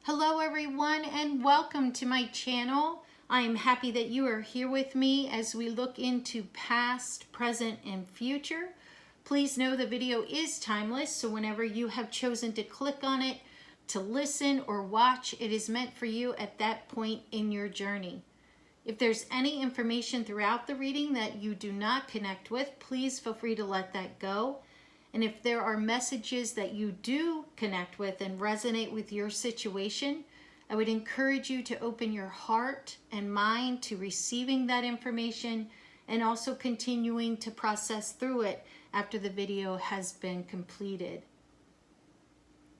Hello everyone and welcome to my channel. I am happy that you are here with me as we look into past, present, and future. Please know the video is timeless, so whenever you have chosen to click on it, to listen or watch, it is meant for you at that point in your journey. If there's any information throughout the reading that you do not connect with, please feel free to let that go. And if there are messages that you do connect with and resonate with your situation, I would encourage you to open your heart and mind to receiving that information and also continuing to process through it after the video has been completed.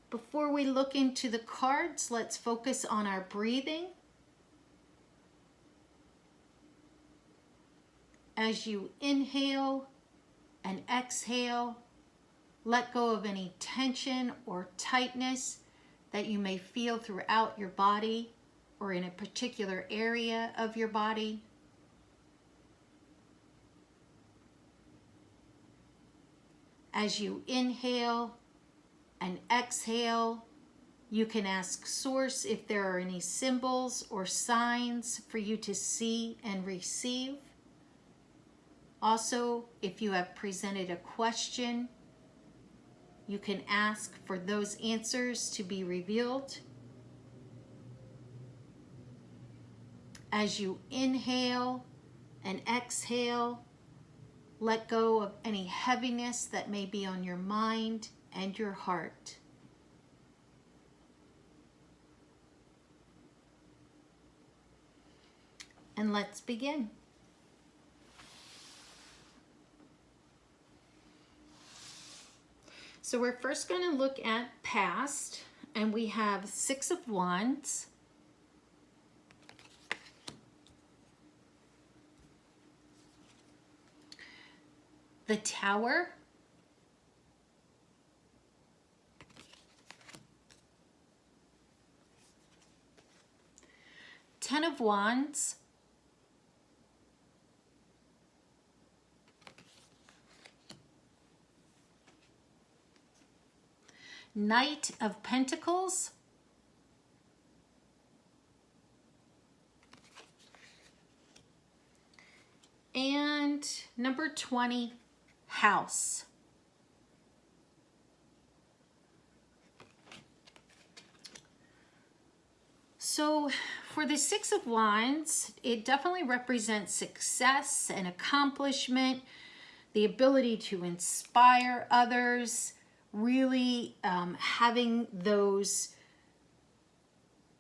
Before we look into the cards, let's focus on our breathing. As you inhale and exhale, let go of any tension or tightness that you may feel throughout your body or in a particular area of your body. As you inhale and exhale, you can ask Source if there are any symbols or signs for you to see and receive. Also, if you have presented a question, you can ask for those answers to be revealed. As you inhale and exhale, let go of any heaviness that may be on your mind and your heart. And let's begin. So we're first going to look at past, and we have Six of Wands, the Tower, Ten of Wands, Knight of Pentacles, and number 20, House. So for the Six of Wands, it definitely represents success and accomplishment, the ability to inspire others, really having those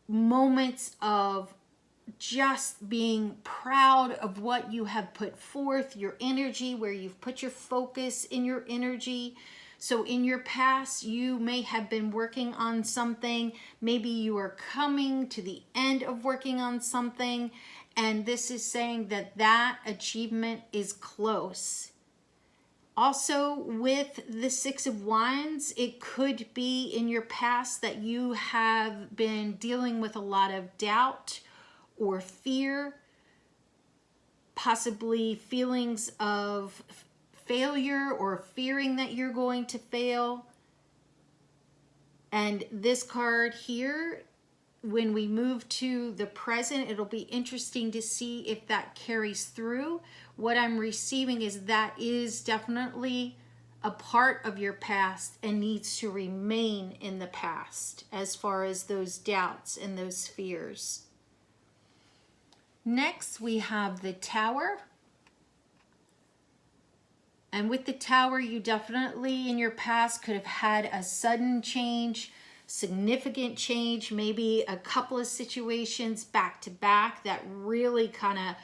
moments of just being proud of what you have put forth, your energy, where you've put your focus in your energy. So in your past, you may have been working on something. Maybe you are coming to the end of working on something, and this is saying that that achievement is close. Also, with the Six of Wands, it could be in your past that you have been dealing with a lot of doubt or fear, possibly feelings of failure or fearing that you're going to fail. And this card here, when we move to the present, it'll be interesting to see if that carries through. What I'm receiving is that is definitely a part of your past and needs to remain in the past as far as those doubts and those fears. Next, we have the Tower. And with the Tower, you definitely in your past could have had a sudden change, significant change, maybe a couple of situations back to back that really kind of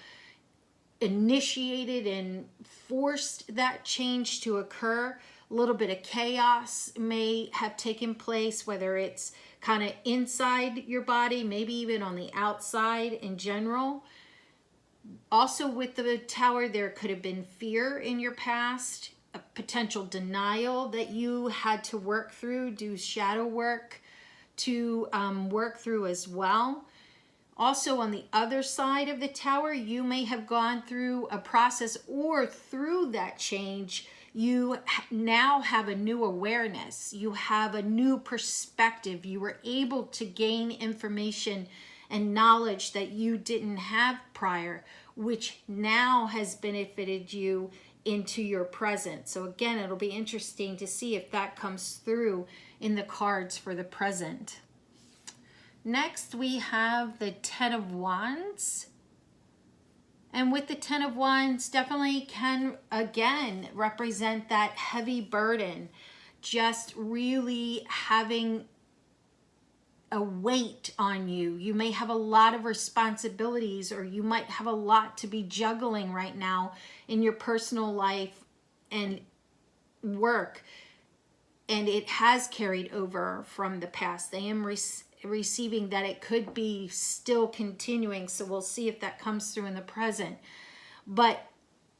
initiated and forced that change to occur. A little bit of chaos may have taken place, whether it's kind of inside your body, maybe even on the outside in general. Also with the Tower, there could have been fear in your past, a potential denial that you had to work through, do shadow work to work through as well. Also on the other side of the Tower, you may have gone through a process, or through that change, You now have a new awareness. You have a new perspective. You were able to gain information and knowledge that you didn't have prior, which now has benefited you into your present. So again, it'll be interesting to see if that comes through in the cards for the present. Next, we have the Ten of Wands. And with the Ten of Wands, definitely can, again, represent that heavy burden. Just really having a weight on you. You may have a lot of responsibilities, or you might have a lot to be juggling right now in your personal life and work. And it has carried over from the past. I am receiving that it could be still continuing, so we'll see if that comes through in the present. But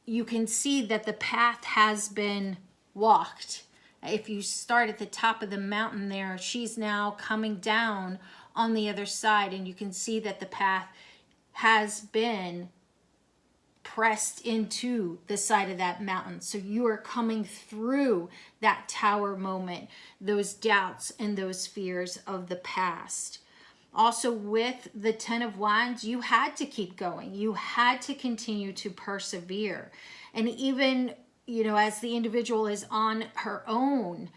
you can see that the path has been walked. If you start at the top of the mountain there, she's now coming down on the other side, and you can see that the path has been pressed into the side of that mountain. So you are coming through that tower moment, those doubts and those fears of the past. Also, with the Ten of Wands, you had to keep going. You had to continue to persevere. And even, you know, as the individual is on her own,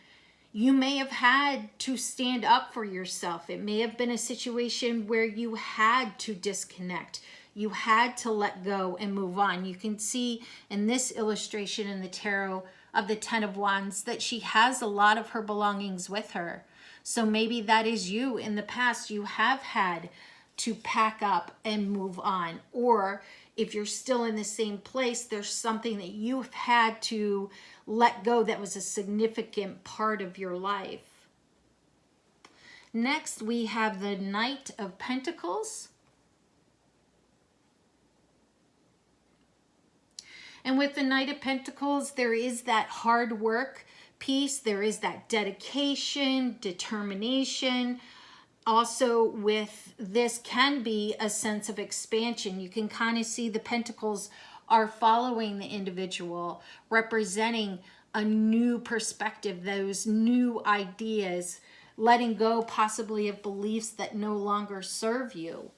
you may have had to stand up for yourself. It may have been a situation where you had to disconnect. You had to let go and move on. You can see in this illustration in the tarot of the Ten of Wands that she has a lot of her belongings with her. So maybe that is you in the past. You have had to pack up and move on. Or if you're still in the same place, there's something that you've had to let go that was a significant part of your life. Next, we have the Knight of Pentacles. And with the Knight of Pentacles, there is that hard work piece. There is that dedication, determination. Also with this can be a sense of expansion. You can kind of see the pentacles are following the individual, representing a new perspective, those new ideas, letting go possibly of beliefs that no longer serve you.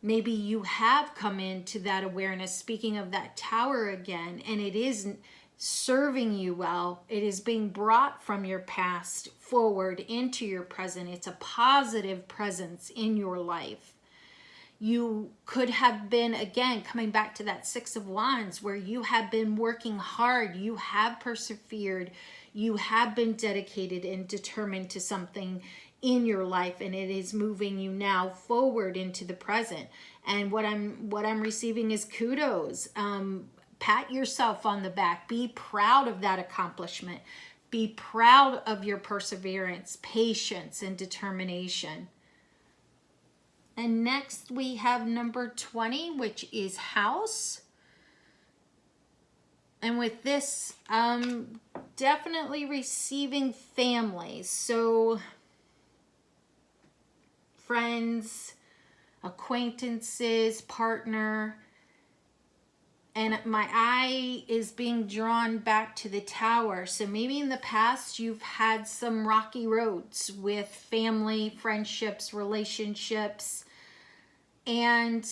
Maybe you have come into that awareness, speaking of that tower again, and it isn't serving you well. It is being brought from your past forward into your present. It's a positive presence in your life. You could have been, again, coming back to that Six of Wands, where you have been working hard, you have persevered, you have been dedicated and determined to something in your life, and it is moving you now forward into the present. And what I'm receiving is kudos. Pat yourself on the back. Be proud of that accomplishment. Be proud of your perseverance, patience, and determination. And next we have number 20, which is House. And with this, definitely receiving family. So friends, acquaintances, partner. And my eye is being drawn back to the tower. So maybe in the past you've had some rocky roads with family, friendships, relationships. And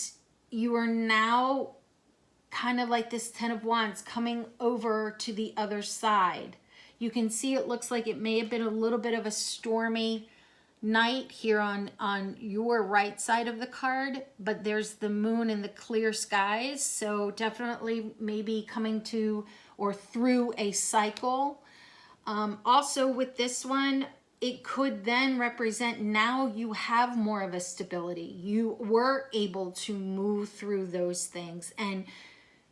you are now kind of like this Ten of Wands coming over to the other side. You can see it looks like it may have been a little bit of a stormy night here on your right side of the card, but there's the moon and the clear skies. So definitely maybe coming to or through a cycle. Also with this one, it could then represent now you have more of a stability. You were able to move through those things and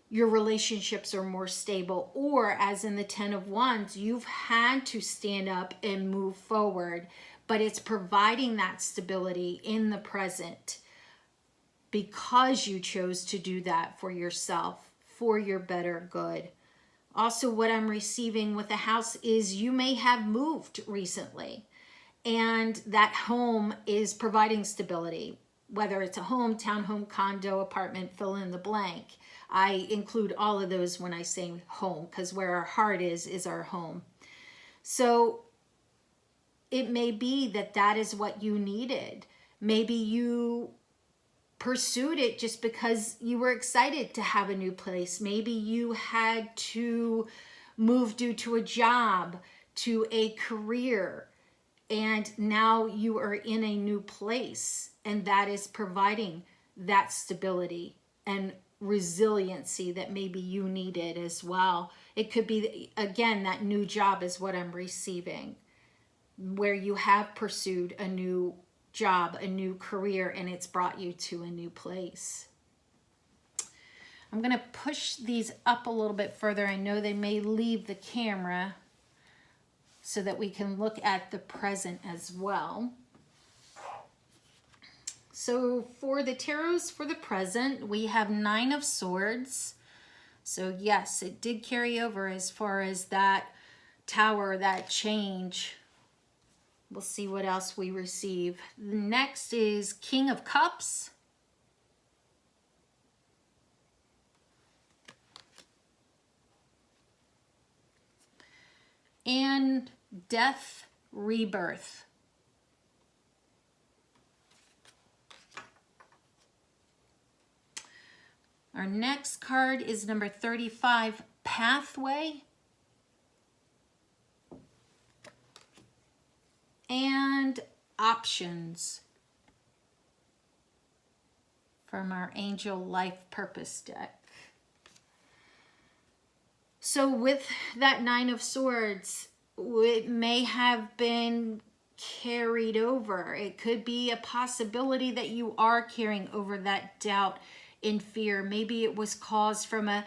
your relationships are more stable. Or as in the Ten of Wands, you've had to stand up and move forward, but it's providing that stability in the present because you chose to do that for yourself, for your better good. Also, what I'm receiving with the House is you may have moved recently, and that home is providing stability. whether it's a home, townhome, condo, apartment, fill in the blank. I include all of those when I say home, because where our heart is our home. So it may be that that is what you needed. Maybe you pursued it just because you were excited to have a new place. Maybe you had to move due to a job, to a career, and now you are in a new place, and that is providing that stability and resiliency that maybe you needed as well. It could be, again, that new job is what I'm receiving, where you have pursued a new job, a new career, and it's brought you to a new place. I'm going to push these up a little bit further. I know they may leave the camera so that we can look at the present as well. So for the tarots for the present, we have 9 of Swords. So yes, it did carry over as far as that tower, that change. We'll see what else we receive. The next is King of Cups. And Death, Rebirth. Our next card is number 35, Pathway. And Options from our Angel Life Purpose deck. So with that 9 of Swords, it may have been carried over. It could be a possibility that you are carrying over that doubt and fear. Maybe it was caused from a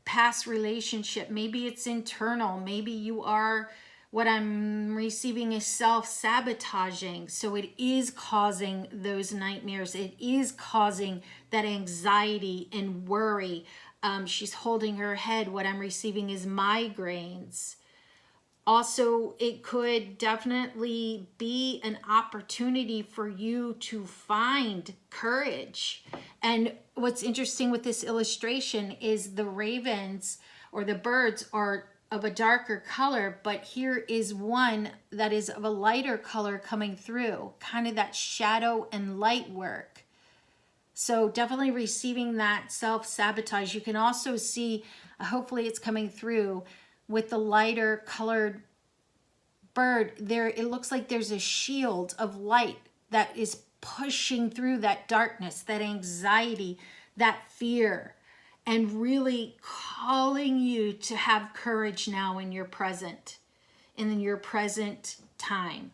past relationship. Maybe it's internal. Maybe you are, what I'm receiving is self-sabotaging. So it is causing those nightmares. It is causing that anxiety and worry. She's holding her head. What I'm receiving is migraines. Also, it could definitely be an opportunity for you to find courage. And what's interesting with this illustration is the ravens or the birds are of a darker color, but here is one that is of a lighter color coming through, kind of that shadow and light work. So definitely receiving that self-sabotage. You can also see, hopefully it's coming through, with the lighter colored bird there, it looks like there's a shield of light that is pushing through that darkness, that anxiety, that fear, and really calling you to have courage now in your present, in your present time.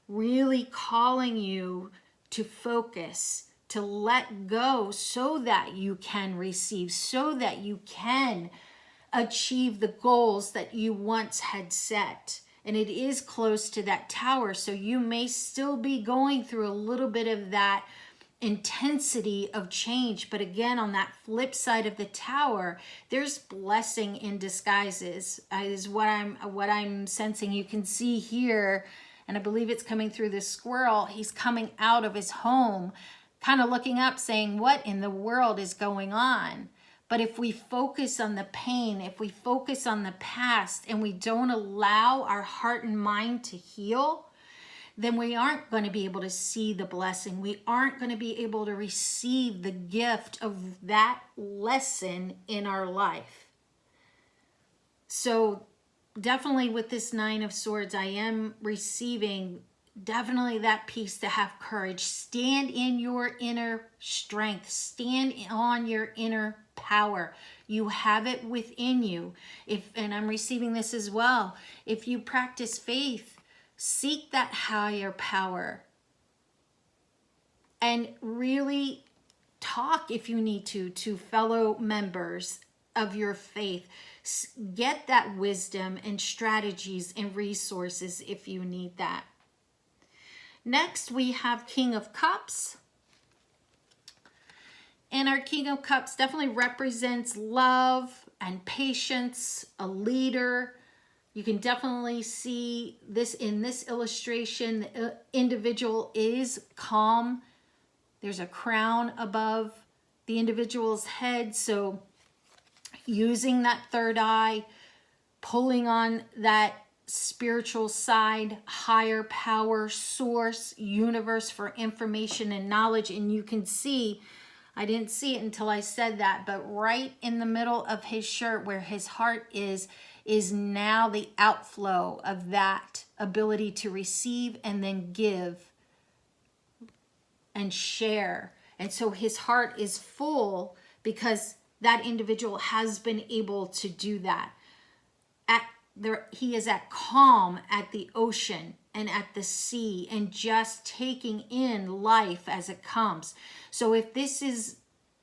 Really calling you to focus, to let go so that you can receive, so that you can achieve the goals that you once had set. And it is close to that tower, so you may still be going through a little bit of that intensity of change. But again, on that flip side of the tower, there's blessing in disguises, is what I'm sensing. You can see here, and I believe it's coming through the squirrel. He's coming out of his home, kind of looking up, saying, what in the world is going on? But if we focus on the pain, if we focus on the past, and we don't allow our heart and mind to heal, then we aren't going to be able to see the blessing. We aren't going to be able to receive the gift of that lesson in our life. So definitely with this 9 of Swords, I am receiving definitely that piece to have courage. Stand in your inner strength. Stand on your inner power. You have it within you. And I'm receiving this as well. If you practice faith, seek that higher power. And really talk, if you need to fellow members of your faith. Get that wisdom and strategies and resources if you need that. Next, we have King of Cups. And our King of Cups definitely represents love and patience, a leader. You can definitely see this in this illustration. The individual is calm, There's a crown above the individual's head. So using that third eye, pulling on that spiritual side, higher power, source, universe for information and knowledge. And you can see, I didn't see it until I said that, but right in the middle of his shirt where his heart is now the outflow of that ability to receive and then give and share. And so his heart is full because that individual has been able to do that. He is at calm at the ocean and at the sea and just taking in life as it comes. So if this is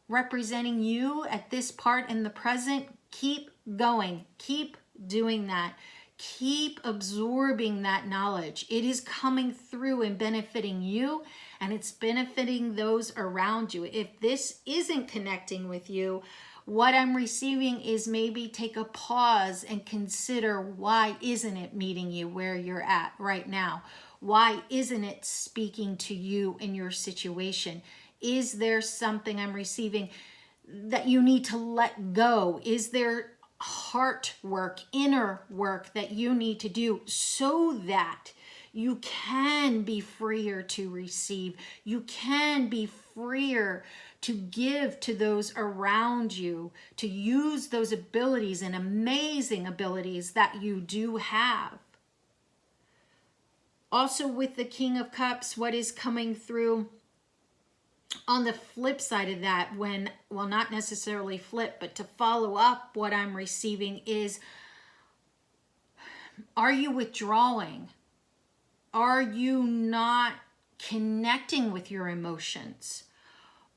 representing you at this part in the present, keep going, keep doing that. Keep absorbing that knowledge. It is coming through and benefiting you, and it's benefiting those around you. If this isn't connecting with you, what I'm receiving is maybe take a pause and consider, why isn't it meeting you where you're at right now? Why isn't it speaking to you in your situation? Is there something I'm receiving that you need to let go? Is there heart work, inner work that you need to do so that you can be freer to receive? You can be freer to give to those around you, to use those abilities and amazing abilities that you do have. Also with the King of Cups, what is coming through on the flip side of that, when, well, not necessarily flip, but to follow up what I'm receiving is, are you withdrawing? Are you not connecting with your emotions?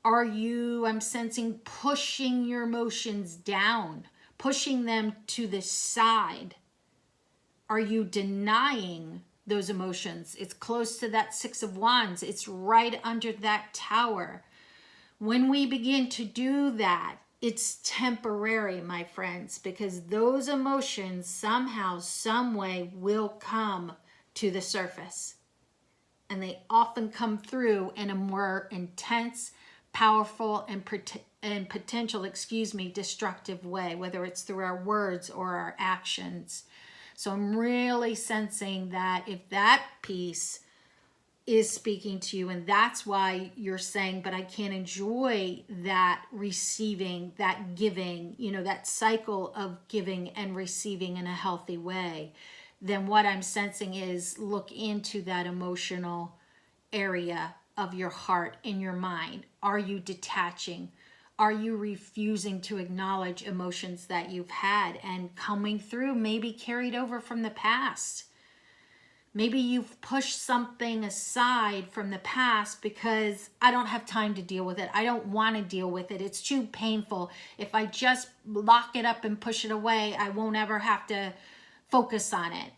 Are you, I'm sensing, pushing your emotions down, pushing them to the side? Are you denying those emotions? It's close to that Six of Wands. It's right under that Tower. When we begin to do that, it's temporary, my friends, because those emotions somehow, some way will come to the surface. And they often come through in a more intense, powerful, and potential, destructive way, whether it's through our words or our actions. So I'm really sensing that if that piece is speaking to you, and that's why you're saying, but I can't enjoy that receiving, that giving, that cycle of giving and receiving in a healthy way, then what I'm sensing is look into that emotional area of your heart and your mind. Are you detaching? Are you refusing to acknowledge emotions that you've had and coming through, maybe carried over from the past? Maybe you've pushed something aside from the past because I don't have time to deal with it. I don't want to deal with it. It's too painful. If I just lock it up and push it away, I won't ever have to focus on it.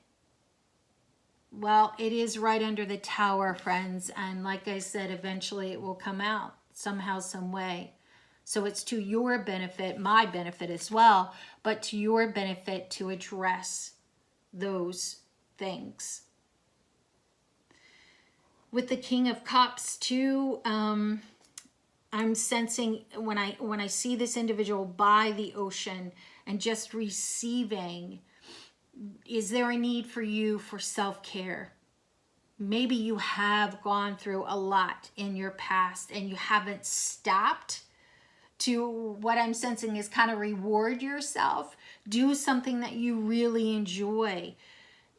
Well, it is right under the Tower, friends. And like I said, eventually it will come out somehow, some way. So it's to your benefit, my benefit as well, but to your benefit to address those things. With the King of Cups too, I'm sensing when I see this individual by the ocean and just receiving, is there a need for you for self-care? Maybe you have gone through a lot in your past and you haven't stopped to, what I'm sensing is, kind of reward yourself. Do something that you really enjoy.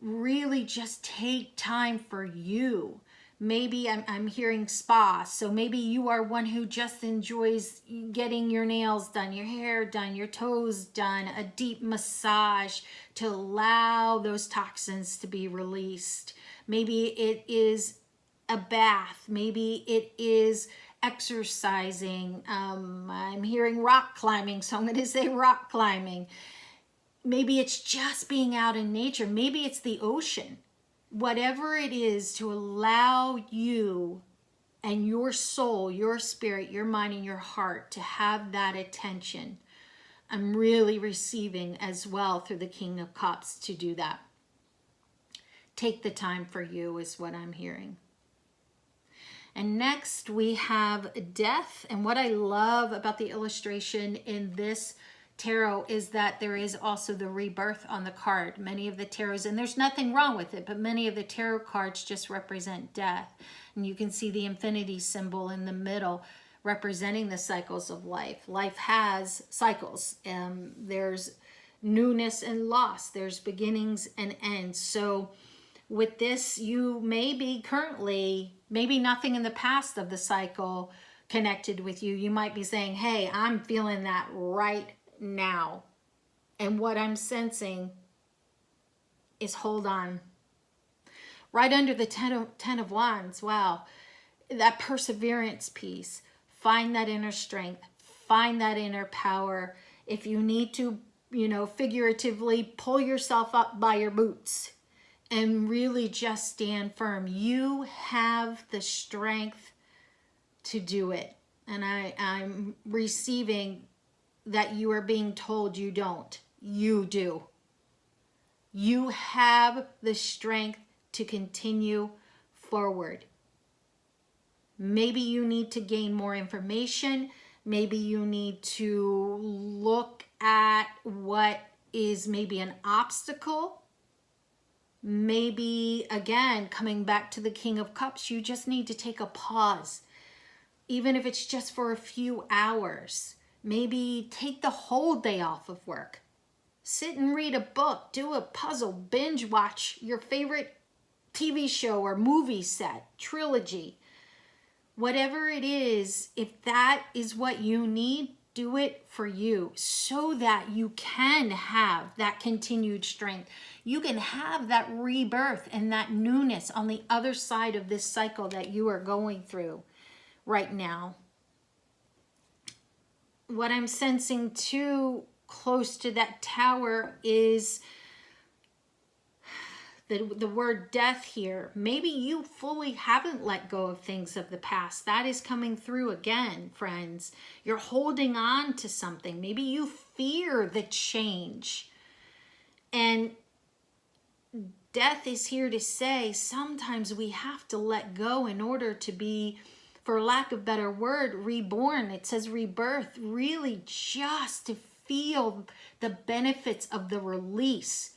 Really just take time for you. Maybe I'm hearing spa. So maybe you are one who just enjoys getting your nails done, your hair done, your toes done, a deep massage to allow those toxins to be released. Maybe it is a bath. Maybe it is exercising. I'm hearing rock climbing, so I'm going to say rock climbing. Maybe it's just being out in nature. Maybe it's the ocean. Whatever it is to allow you and your soul, your spirit, your mind, and your heart to have that attention. I'm really receiving as well through the King of Cups to do that. Take the time for you is what I'm hearing. And next we have death. And what I love about the illustration in this tarot is that there is also the rebirth on the card. Many of the tarots, and there's nothing wrong with it, but many of the tarot cards just represent death. And you can see the infinity symbol in the middle representing the cycles of life. Life has cycles. There's newness and loss. There's beginnings and ends. So with this, you may be currently, maybe nothing in the past of the cycle connected with you. You might be saying, hey, I'm feeling that right now. And what I'm sensing is hold on. Right under the 10 of Wands, wow, that perseverance piece. Find that inner strength. Find that inner power. If you need to, figuratively pull yourself up by your boots and really just stand firm. You have the strength to do it. And I'm receiving that you are being told you don't. You do. You have the strength to continue forward. Maybe you need to gain more information. Maybe you need to look at what is maybe an obstacle. Maybe, again, coming back to the King of Cups, you just need to take a pause. Even if it's just for a few hours. Maybe take the whole day off of work. Sit and read a book. Do a puzzle. Binge watch your favorite TV show or movie set, trilogy. Whatever it is, if that is what you need, do it for you so that you can have that continued strength. You can have that rebirth and that newness on the other side of this cycle that you are going through right now. What I'm sensing too close to that tower is the word death here. Maybe you fully haven't let go of things of the past. That is coming through again, friends. You're holding on to something. Maybe you fear the change. And death is here to say sometimes we have to let go in order to be, for lack of better word, reborn. It says rebirth, really just to feel the benefits of the release.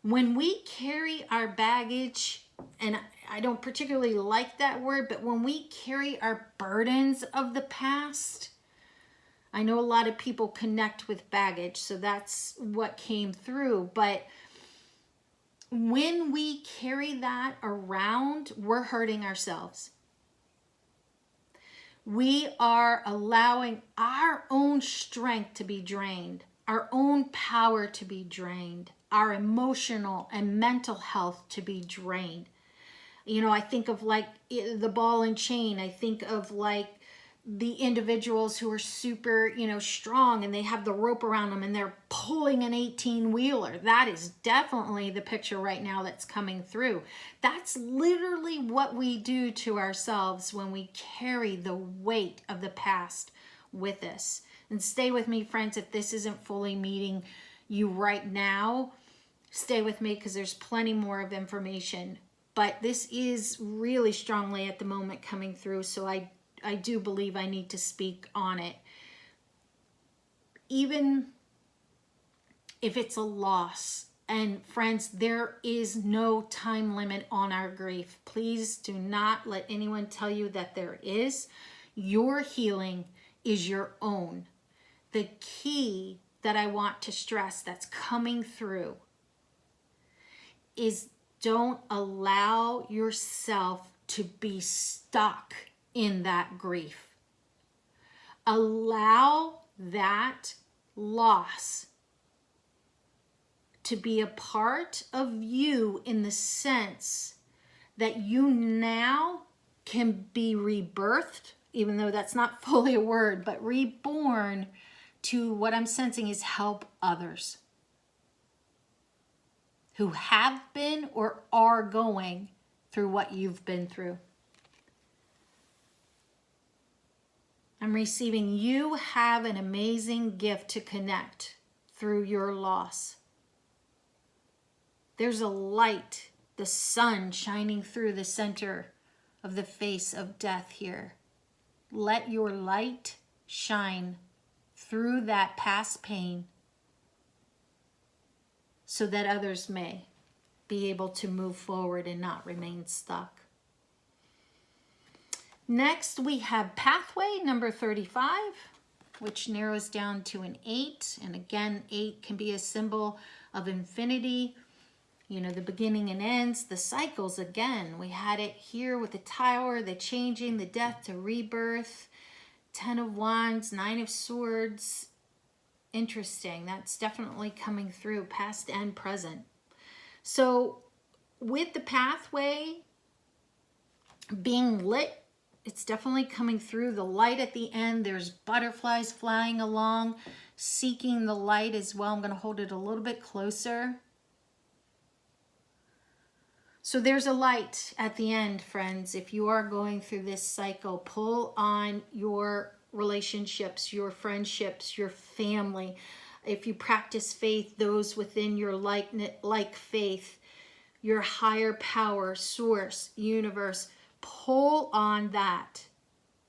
When we carry our baggage, and I don't particularly like that word, but when we carry our burdens of the past, I know a lot of people connect with baggage, so that's what came through. But when we carry that around, we're hurting ourselves. We are allowing our own strength to be drained, our own power to be drained, our emotional and mental health to be drained. I think of like the ball and chain. I think of like the individuals who are super, strong, and they have the rope around them and they're pulling an 18-wheeler. That is definitely the picture right now that's coming through. That's literally what we do to ourselves when we carry the weight of the past with us. And stay with me, friends, if this isn't fully meeting you right now, stay with me because there's plenty more of information. But this is really strongly at the moment coming through, so I do believe I need to speak on it. Even if it's a loss, and friends, there is no time limit on our grief. Please do not let anyone tell you that there is. Your healing is your own. The key that I want to stress that's coming through is don't allow yourself to be stuck in that grief. Allow that loss to be a part of you in the sense that you now can be rebirthed, even though that's not fully a word, but reborn to what I'm sensing is help others who have been or are going through what you've been through. I'm receiving you have an amazing gift to connect through your loss. There's a light, the sun shining through the center of the face of death here. Let your light shine through that past pain so that others may be able to move forward and not remain stuck. Next, we have pathway number 35, which narrows down to an 8. And again, 8 can be a symbol of infinity. You know, the beginning and ends, the cycles again. We had it here with the Tower, the changing, the death to rebirth, 10 of Wands, 9 of Swords. Interesting. That's definitely coming through, past and present. So with the pathway being lit, it's definitely coming through. The light at the end, there's butterflies flying along, seeking the light as well. I'm going to hold it a little bit closer. So there's a light at the end, friends. If you are going through this cycle, pull on your relationships, your friendships, your family. If you practice faith, those within your like faith, your higher power, source, universe, pull on that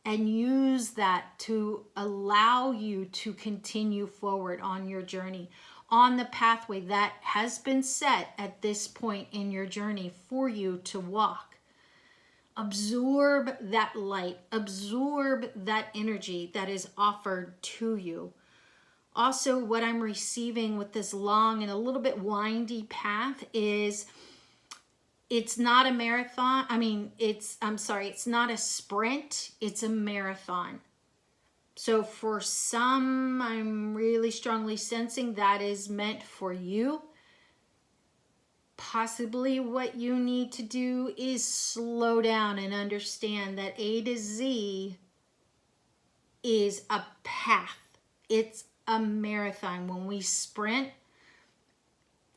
and use that to allow you to continue forward on your journey, on the pathway that has been set at this point in your journey for you to walk. Absorb that light, absorb that energy that is offered to you. Also, what I'm receiving with this long and a little bit windy path is it's not a marathon. It's not a sprint, it's a marathon. So for some, I'm really strongly sensing that is meant for you. Possibly what you need to do is slow down and understand that A to Z is a path. It's a marathon. When we sprint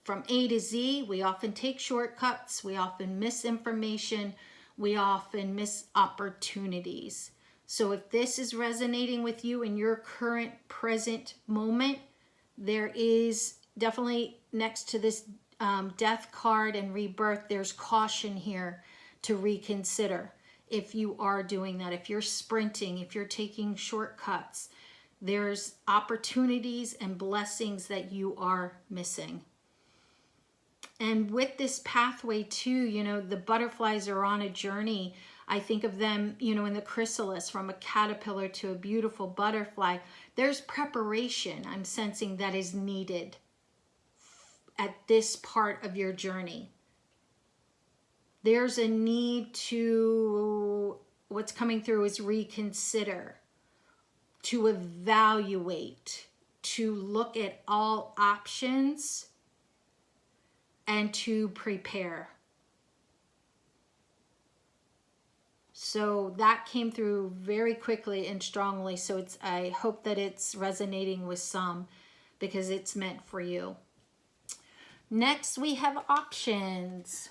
from A to Z, we often take shortcuts, we often miss information, we often miss opportunities. So if this is resonating with you in your current present moment, there is definitely next to this death card and rebirth, there's caution here to reconsider. If you are doing that, if you're sprinting, if you're taking shortcuts, there's opportunities and blessings that you are missing. And with this pathway too, you know, the butterflies are on a journey. I think of them, you know, in the chrysalis, from a caterpillar to a beautiful butterfly. There's preparation I'm sensing that is needed at this part of your journey. There's a need to, what's coming through is reconsider, to evaluate, to look at all options, and to prepare. So that came through very quickly and strongly. So I hope that it's resonating with some, because it's meant for you. Next, we have options.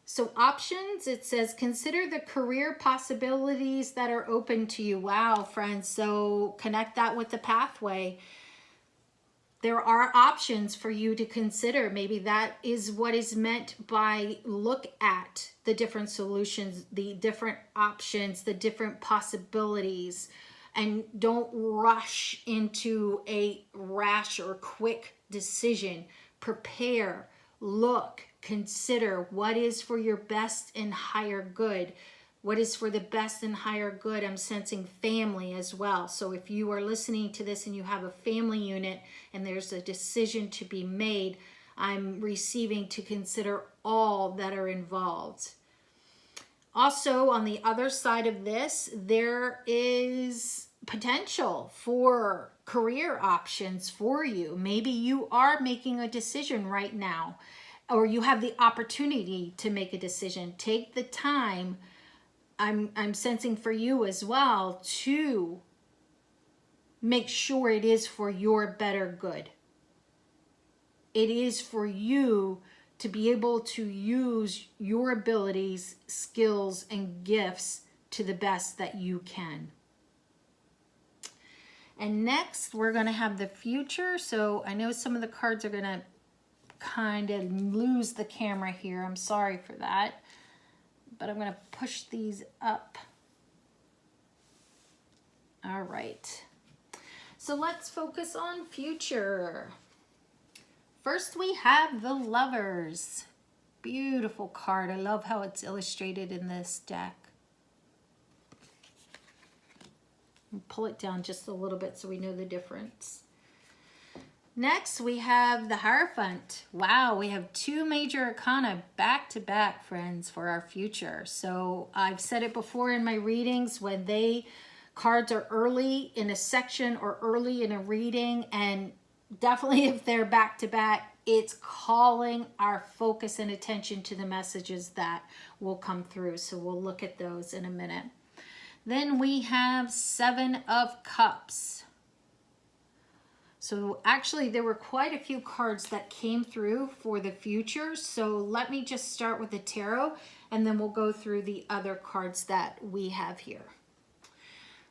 So options, it says, consider the career possibilities that are open to you. Wow, friends. So connect that with the pathway. There are options for you to consider. Maybe that is what is meant by look at the different solutions, the different options, the different possibilities, and don't rush into a rash or quick decision. Prepare, look, consider what is for your best and higher good. What is for the best and higher good? I'm sensing family as well. So if you are listening to this and you have a family unit and there's a decision to be made, I'm receiving to consider all that are involved. Also, on the other side of this, there is potential for career options for you. Maybe you are making a decision right now, or you have the opportunity to make a decision. Take the time. I'm sensing for you as well to make sure it is for your better good. It is for you to be able to use your abilities, skills, and gifts to the best that you can. And next, we're going to have the future. So I know some of the cards are going to kind of lose the camera here. I'm sorry for that. But I'm going to push these up. All right. So let's focus on future. First, we have the Lovers. Beautiful card. I love how it's illustrated in this deck. I'll pull it down just a little bit so we know the difference. Next, we have the Hierophant. Wow, we have two major arcana back to back, friends, for our future. So I've said it before in my readings, when cards are early in a section or early in a reading, and definitely if they're back to back, it's calling our focus and attention to the messages that will come through. So we'll look at those in a minute. Then we have Seven of Cups. So actually there were quite a few cards that came through for the future. So let me just start with the tarot and then we'll go through the other cards that we have here.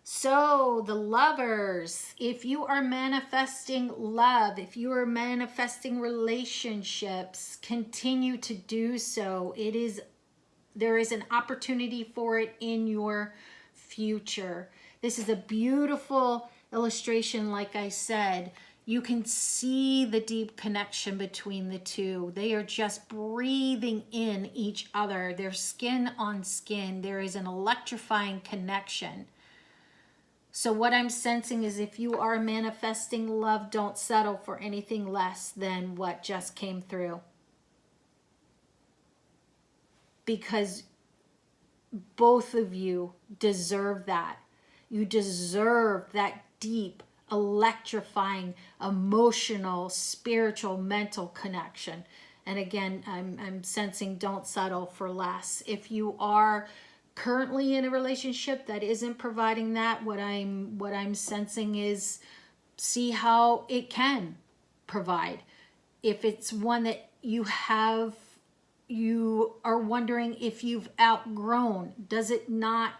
So the Lovers, if you are manifesting love, if you are manifesting relationships, continue to do so. There is an opportunity for it in your future. This is a beautiful illustration. Like I said, you can see the deep connection between the two. They are just breathing in each other. They're skin on skin. There is an electrifying connection. So what I'm sensing is if you are manifesting love, don't settle for anything less than what just came through. Because both of you deserve that. You deserve that deep, electrifying, emotional, spiritual, mental connection. And again, I'm sensing don't settle for less. If you are currently in a relationship that isn't providing that, what I'm sensing is see how it can provide. If it's one that you are wondering if you've outgrown, does it not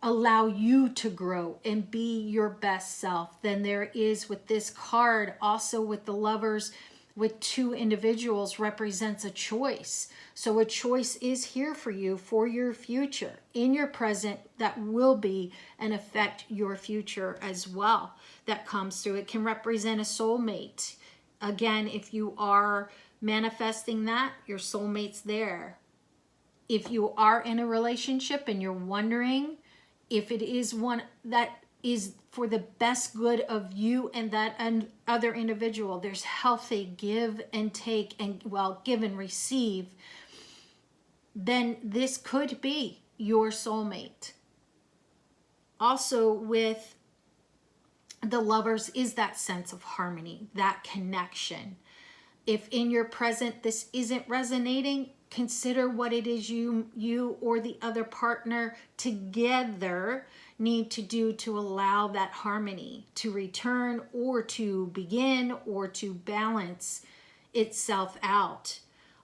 allow you to grow and be your best self? Then there is with this card, also with the Lovers, with two individuals, represents a choice. So a choice is here for you for your future, in your present, that will be and affect your future as well. That comes through. It can represent a soulmate. Again, if you are manifesting that, your soulmate's there. If you are in a relationship and you're wondering if it is one that is for the best good of you and that other individual, there's healthy give and take, and give and receive, then this could be your soulmate. Also with the Lovers is that sense of harmony, that connection. If in your present this isn't resonating, consider what it is you or the other partner together need to do to allow that harmony to return or to begin or to balance itself out.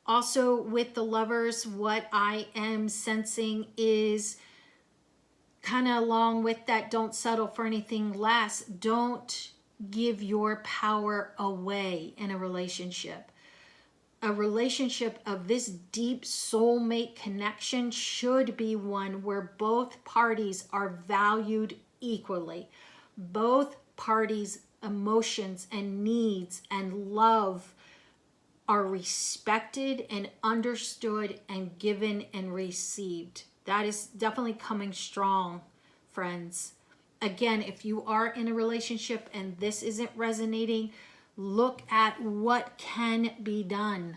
Also with the Lovers, what I am sensing is kind of along with that don't settle for anything less. Don't give your power away in a relationship. A relationship of this deep soulmate connection should be one where both parties are valued equally. Both parties' emotions and needs and love are respected and understood and given and received. That is definitely coming strong, friends. Again, if you are in a relationship and this isn't resonating, look at what can be done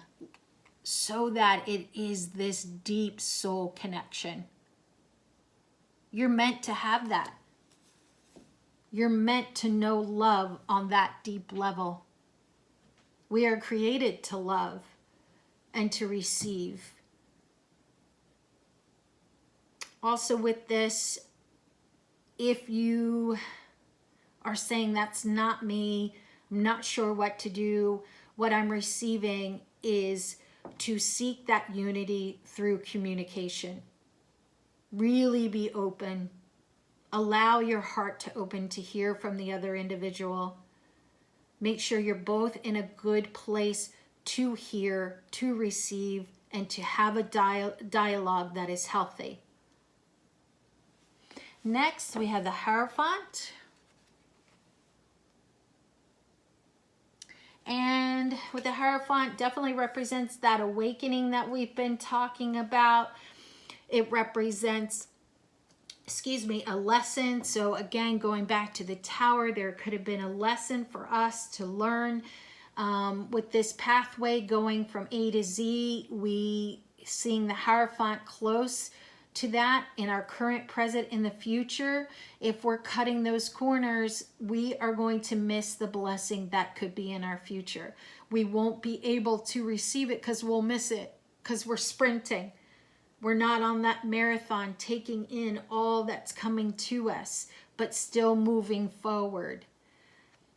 so that it is this deep soul connection. You're meant to have that. You're meant to know love on that deep level. We are created to love and to receive. Also with this, if you are saying that's not me, I'm not sure what to do, what I'm receiving is to seek that unity through communication. Really be open. Allow your heart to open to hear from the other individual. Make sure you're both in a good place to hear, to receive, and to have a dialogue that is healthy. Next, we have the Hierophant. And with the Hierophant, definitely represents that awakening that we've been talking about. It represents, a lesson. So again, going back to the Tower, there could have been a lesson for us to learn. With this pathway going from A to Z, we seeing the Hierophant close to that in our current, present, in the future. If we're cutting those corners, we are going to miss the blessing that could be in our future. We won't be able to receive it because we'll miss it, because we're sprinting. We're not on that marathon taking in all that's coming to us, but still moving forward.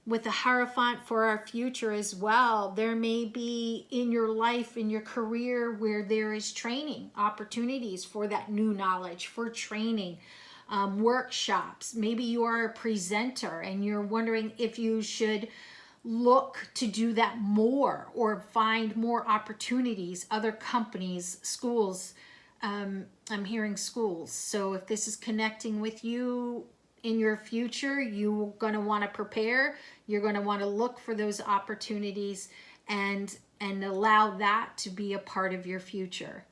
With the Hierophant for our future as well, there may be in your life, in your career, where there is training, opportunities for that new knowledge, for training, workshops. Maybe you are a presenter and you're wondering if you should look to do that more or find more opportunities, other companies, schools. I'm hearing schools. So if this is connecting with you in your future, you're going to want to prepare. You're going to want to look for those opportunities and allow that to be a part of your future.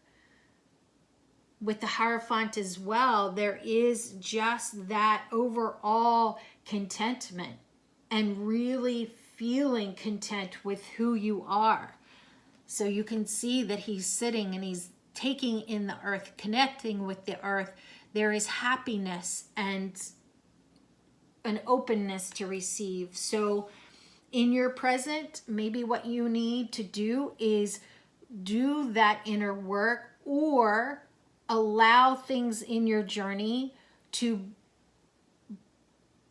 With the Hierophant as well, there is just that overall contentment and really feeling content with who you are. So you can see that he's sitting and he's taking in the earth, connecting with the earth. There is happiness and an openness to receive. So in your present, maybe what you need to do is do that inner work, or allow things in your journey to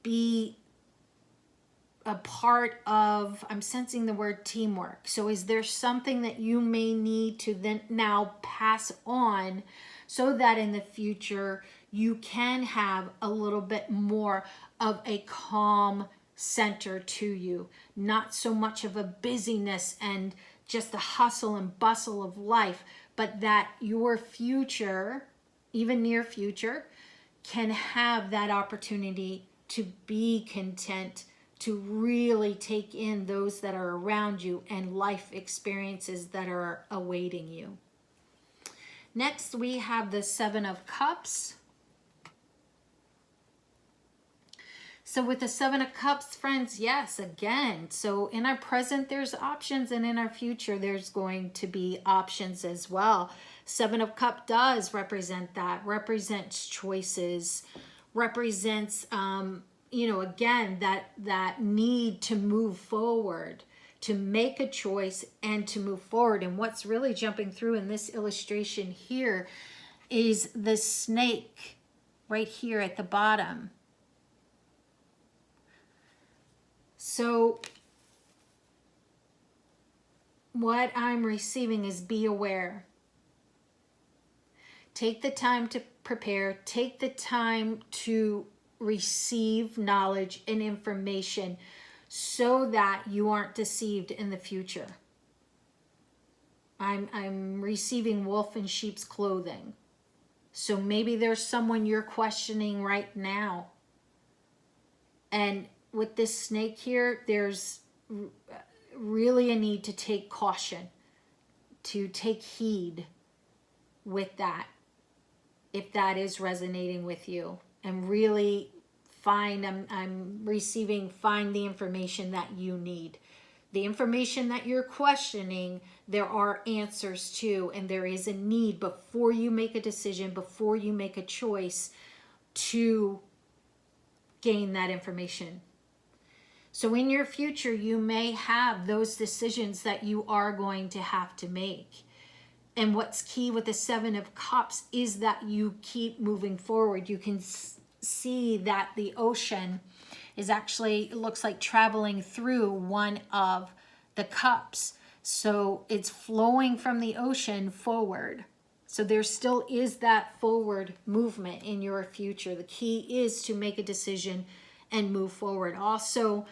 be a part of, I'm sensing the word teamwork. So is there something that you may need to then now pass on so that in the future you can have a little bit more of a calm center to you, not so much of a busyness and just the hustle and bustle of life, but that your future, even near future, can have that opportunity to be content, to really take in those that are around you and life experiences that are awaiting you. Next, we have the Seven of Cups. So with the Seven of Cups, friends, yes, again, so in our present, there's options, and in our future, there's going to be options as well. Seven of Cups does represent that, represents choices, represents, again, that need to move forward, to make a choice and to move forward. And what's really jumping through in this illustration here is the snake right here at the bottom. So what I'm receiving is be aware. Take the time to prepare. Take the time to receive knowledge and information so that you aren't deceived in the future. I'm receiving wolf in sheep's clothing. So maybe there's someone you're questioning right now. And with this snake here, there's really a need to take caution, to take heed with that, if that is resonating with you, and really find the information that you need. The information that you're questioning, there are answers to, and there is a need before you make a decision, before you make a choice, to gain that information. So in your future, you may have those decisions that you are going to have to make. And what's key with the Seven of Cups is that you keep moving forward. You can see that the ocean is actually, it looks like traveling through one of the cups. So it's flowing from the ocean forward. So there still is that forward movement in your future. The key is to make a decision and move forward. Also,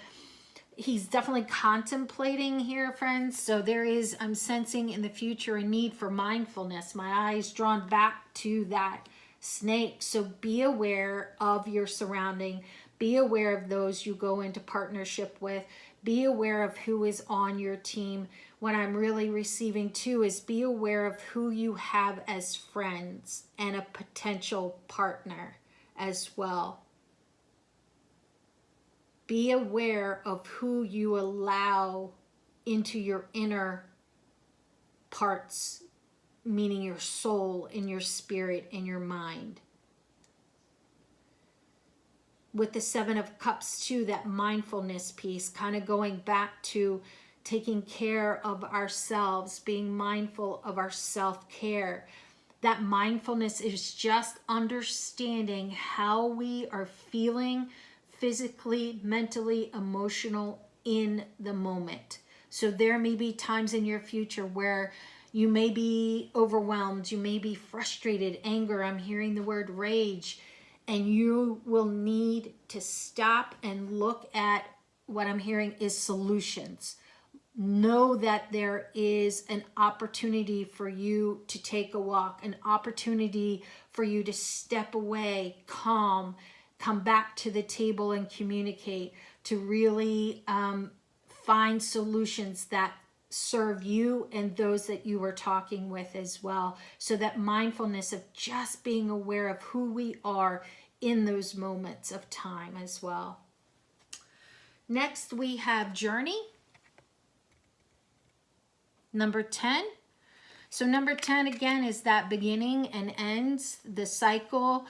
He's definitely contemplating here, friends. So there is, I'm sensing in the future, a need for mindfulness. My eyes drawn back to that snake. So be aware of your surrounding. Be aware of those you go into partnership with. Be aware of who is on your team. What I'm really receiving too is be aware of who you have as friends and a potential partner as well. Be aware of who you allow into your inner parts, meaning your soul and your spirit and your mind. With the Seven of Cups too, that mindfulness piece, kind of going back to taking care of ourselves, being mindful of our self-care. That mindfulness is just understanding how we are feeling physically, mentally, emotional in the moment. So there may be times in your future where you may be overwhelmed, you may be frustrated, anger, I'm hearing the word rage, and you will need to stop and look at what I'm hearing is solutions. Know that there is an opportunity for you to take a walk, an opportunity for you to step away, calm, come back to the table and communicate, to really find solutions that serve you and those that you are talking with as well. So that mindfulness of just being aware of who we are in those moments of time as well. Next, we have Journey. Number 10. So number 10 again is that beginning and ends, the cycle.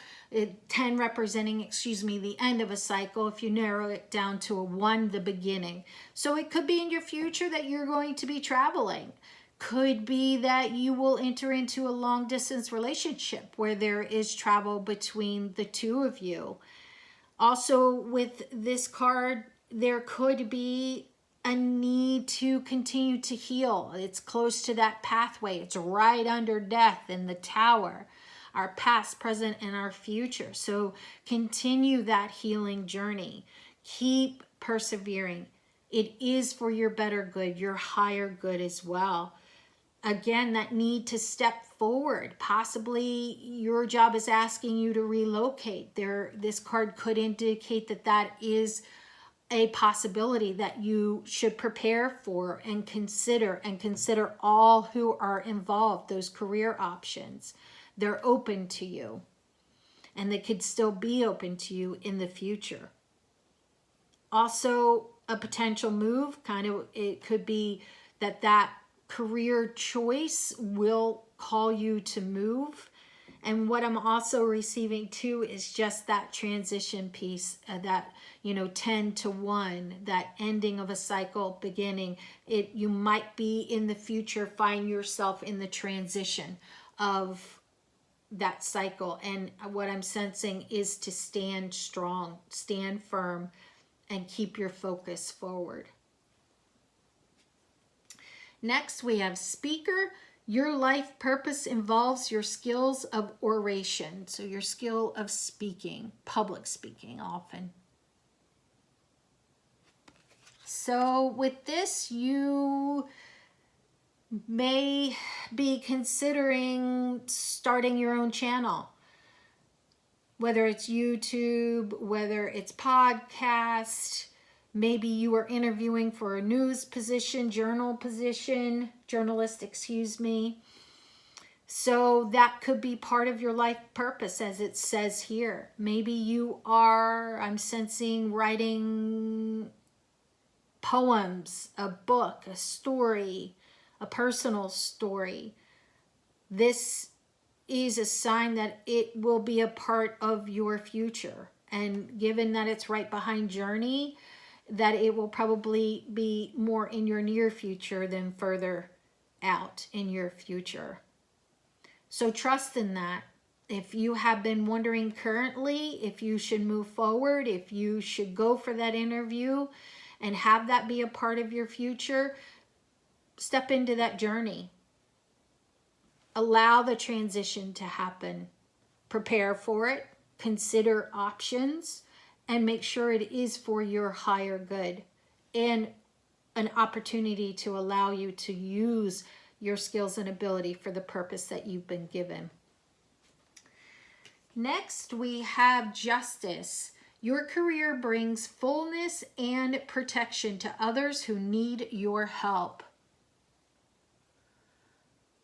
10 representing, the end of a cycle. If you narrow it down to a 1, the beginning. So it could be in your future that you're going to be traveling. Could be that you will enter into a long distance relationship where there is travel between the two of you. Also with this card, there could be a need to continue to heal. It's close to that pathway. It's right under death in the tower. Our past, present, and our future. So continue that healing journey. Keep persevering. It is for your better good, your higher good as well. Again, that need to step forward. Possibly your job is asking you to relocate. This card could indicate that that is a possibility that you should prepare for and consider all who are involved, those career options. They're open to you, and they could still be open to you in the future. Also, a potential move, it could be that career choice will call you to move. And what I'm also receiving too is just that transition piece, that 10 to 1, that ending of a cycle, beginning. You might be in the future, find yourself in the transition of that cycle. And what I'm sensing is to stand strong, stand firm, and keep your focus forward. Next, we have Speaker. Your life purpose involves your skills of oration. So your skill of speaking, public speaking often. So with this, you may be considering starting your own channel. Whether it's YouTube, whether it's podcast, maybe you are interviewing for a news position, journalist, So that could be part of your life purpose, as it says here. Maybe you are, I'm sensing, writing poems, a book, a story, a personal story. This is a sign that it will be a part of your future. And given that it's right behind Journey, that it will probably be more in your near future than further out in your future. So trust in that. If you have been wondering currently if you should move forward, if you should go for that interview and have that be a part of your future, step into that journey. Allow the transition to happen. Prepare for it. Consider options. And make sure it is for your higher good. and an opportunity to allow you to use your skills and ability for the purpose that you've been given. Next, we have justice. Your career brings fullness and protection to others who need your help.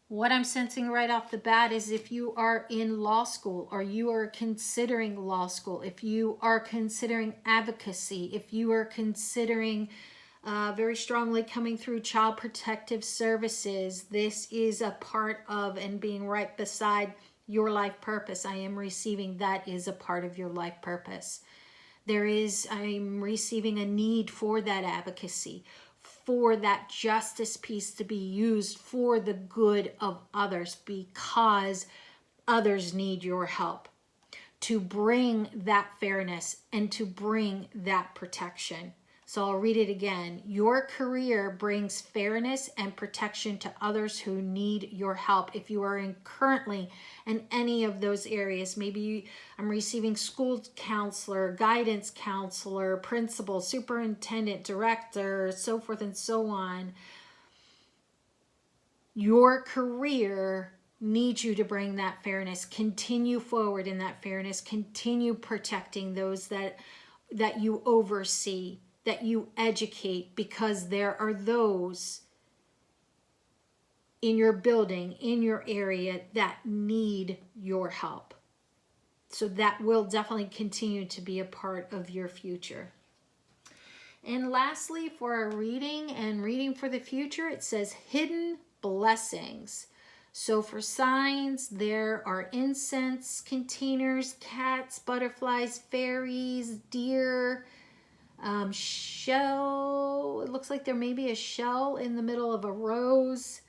What I'm sensing right off the bat is if you are in law school, or you are considering law school, if you are considering advocacy, if you are considering very strongly coming through child protective services, this is a part of and being right beside your life purpose. I am receiving that is a part of your life purpose. I'm receiving a need for that advocacy, for that justice piece to be used for the good of others, because others need your help to bring that fairness and to bring that protection. So I'll read it again. Your career brings fairness and protection to others who need your help. If you are currently in any of those areas, maybe I'm receiving school counselor, guidance counselor, principal, superintendent, director, so forth and so on. Your career needs you to bring that fairness. Continue forward in that fairness. Continue protecting those that you oversee, that you educate, because there are those in your building, in your area, that need your help. So that will definitely continue to be a part of your future. And lastly, for our reading and reading for the future, it says hidden blessings. So for signs, there are incense containers, cats, butterflies, fairies, deer, shell. It looks like there may be a shell in the middle of a rose.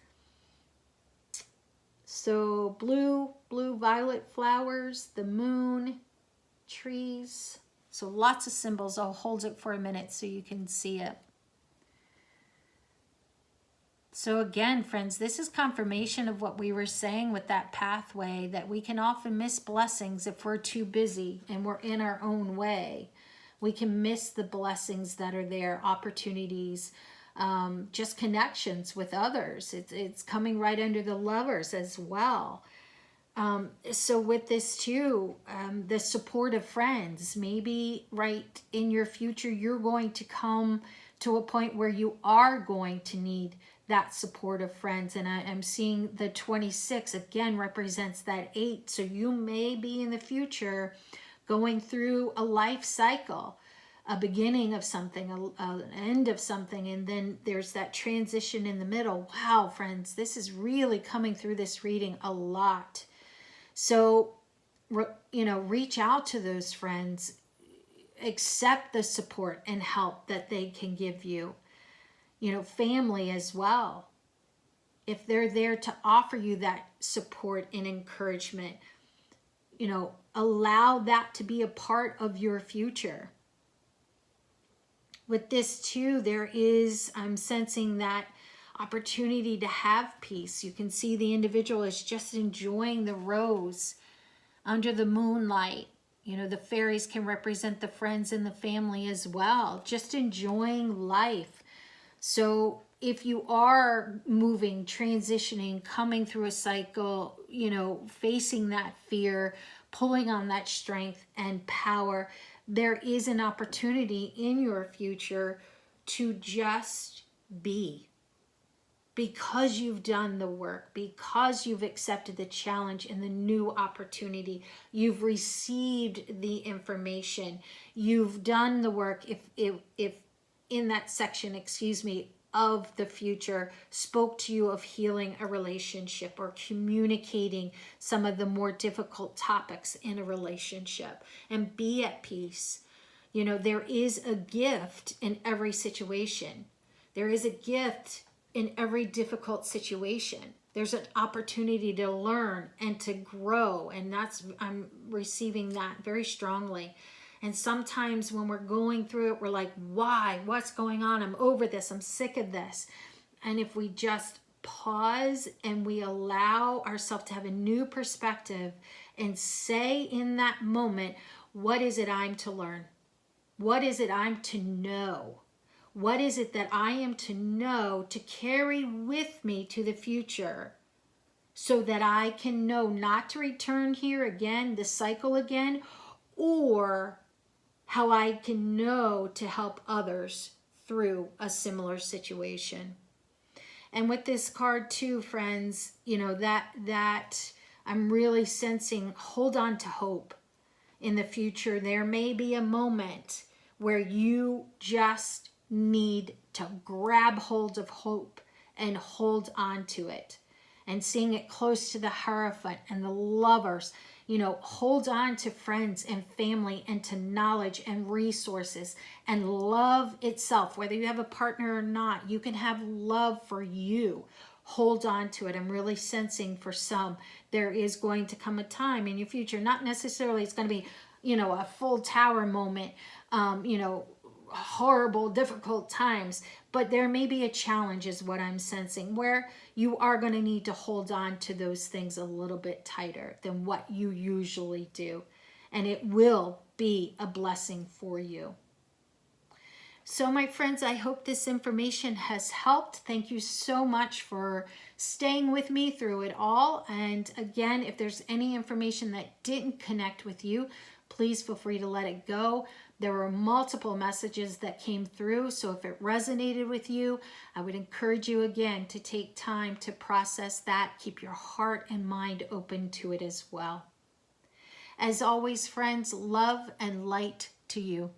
So blue, violet flowers, the moon, trees. So lots of symbols. I'll hold it for a minute so you can see it. So again, friends, this is confirmation of what we were saying with that pathway, that we can often miss blessings if we're too busy and we're in our own way. We can miss the blessings that are there, opportunities, just connections with others. It's coming right under the lovers as well. So with this too, the support of friends, maybe right in your future, you're going to come to a point where you are going to need that support of friends. And I'm seeing the 26 again represents that 8. So you may be in the future going through a life cycle, a beginning of something, an end of something, and then there's that transition in the middle. Wow, friends, this is really coming through this reading a lot. So, reach out to those friends, accept the support and help that they can give you. Family as well. If they're there to offer you that support and encouragement, allow that to be a part of your future. With this too, I'm sensing that opportunity to have peace. You can see the individual is just enjoying the rose under the moonlight. The fairies can represent the friends and the family as well, just enjoying life. So if you are moving, transitioning, coming through a cycle, facing that fear, pulling on that strength and power, there is an opportunity in your future to just be. Because you've done the work, because you've accepted the challenge and the new opportunity, you've received the information, you've done the work. If in that section, of the future spoke to you of healing a relationship or communicating some of the more difficult topics in a relationship, and be at peace. There is a gift in every situation. There is a gift in every difficult situation. There's an opportunity to learn and to grow, and I'm receiving that very strongly. And sometimes when we're going through it, we're like, why? What's going on? I'm over this. I'm sick of this. And if we just pause and we allow ourselves to have a new perspective and say in that moment, what is it I'm to learn? What is it I'm to know? What is it that I am to know to carry with me to the future so that I can know not to return here again, the cycle again, or how I can know to help others through a similar situation. And with this card too, friends, you know, that I'm really sensing, hold on to hope in the future. There may be a moment where you just need to grab hold of hope and hold on to it. And seeing it close to the Hierophant and the Lovers, you know, hold on to friends and family and to knowledge and resources and love itself. Whether you have a partner or not, you can have love for you. Hold on to it. I'm really sensing for some, there is going to come a time in your future, not necessarily it's going to be, you know, a full tower moment, you know, horrible, difficult times, but there may be a challenge is what I'm sensing, where you are going to need to hold on to those things a little bit tighter than what you usually do. And it will be a blessing for you. So my friends, I hope this information has helped. Thank you so much for staying with me through it all. And again, if there's any information that didn't connect with you, please feel free to let it go. There were multiple messages that came through, so if it resonated with you, I would encourage you again to take time to process that. Keep your heart and mind open to it as well. As always, friends, love and light to you.